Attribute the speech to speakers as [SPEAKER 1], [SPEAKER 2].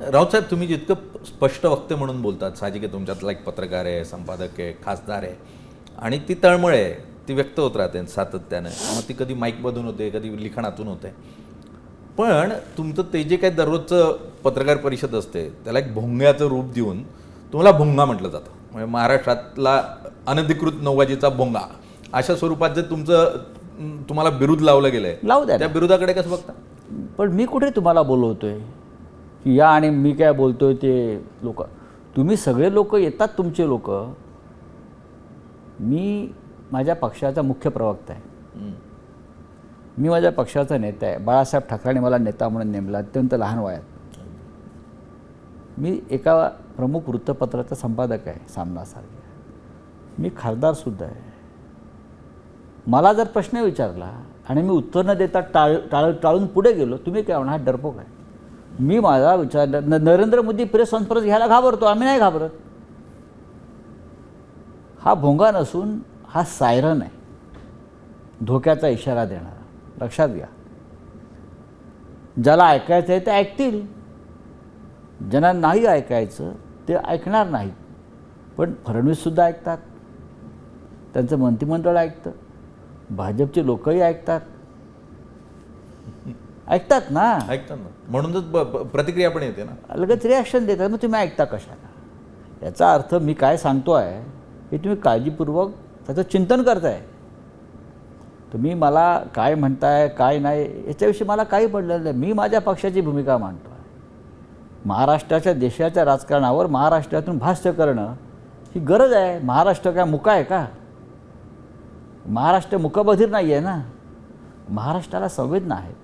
[SPEAKER 1] राऊत साहेब, तुम्ही जितकं स्पष्ट वक्ते म्हणून बोलतात, साहजिक आहे, तुमच्यातला एक पत्रकार आहे, संपादक आहे, खासदार आहे, आणि ती तळमळ आहे, ती व्यक्त होत राहते सातत्यानं. मग ती कधी माईकमधून होते, कधी लिखाणातून होते. पण तुमचं ते जे काही दररोजचं पत्रकार परिषद असते, त्याला एक भोंग्याचं रूप देऊन तुम्हाला भोंगा म्हटलं जातं. म्हणजे महाराष्ट्रातला अनधिकृत नौबाजीचा भोंगा अशा स्वरूपात जे तुम्हाला बिरुद लावलं गेलंय,
[SPEAKER 2] लावू द्या.
[SPEAKER 1] त्या बिरुदाकडे कसं बघता?
[SPEAKER 2] पण मी कुठे तुम्हाला बोलवतोय की या आणि मी काय बोलतोय ते लोक, तुम्ही सगळे लोक येतात, तुमचे लोक. मी माझ्या पक्षाचा मुख्य प्रवक्ता आहे, मी माझ्या पक्षाचा नेता आहे. बाळासाहेब ठाकरेंनी मला नेता म्हणून नेमला अत्यंत लहान वयात. मी एका प्रमुख वृत्तपत्राचा संपादक आहे, सामनासारखे. मी खासदारसुद्धा आहे. मला जर प्रश्न विचारला आणि मी उत्तर न देता टाळून पुढे गेलो, तुम्ही काय म्हणा, हा डरपोक आहे. मी माझा विचार, नरेंद्र मोदी प्रेस कॉन्फरन्स घ्यायला घाबरतो, आम्ही नाही घाबरत. हा भोंगा नसून हा सायरन आहे, धोक्याचा इशारा देणारा. लक्षात घ्या. ज्याला ऐकायचं आहे ते ऐकतील, ज्यांना नाही ऐकायचं ते ऐकणार नाहीत. पण फडणवीससुद्धा ऐकतात, त्यांचं मंत्रिमंडळ ऐकतं, भाजपचे लोकही ऐकतात ना.
[SPEAKER 1] ऐकतात ना, म्हणूनच प्रतिक्रिया पण येते ना,
[SPEAKER 2] लगेच रिॲक्शन देतात. मग तुम्ही ऐकता कशाला? याचा अर्थ मी काय सांगतो आहे हे तुम्ही काळजीपूर्वक त्याचं चिंतन करताय. तुम्ही मला काय म्हणताय काय नाही याच्याविषयी मला काही पडलेलं नाही. मी माझ्या पक्षाची भूमिका मांडतो आहे. महाराष्ट्राच्या देशाच्या राजकारणावर महाराष्ट्रातून भाष्य करणं ही गरज आहे. महाराष्ट्र काय मुका आहे का? महाराष्ट्र मुकबधीर नाही आहे ना. महाराष्ट्राला संवेदना आहेत.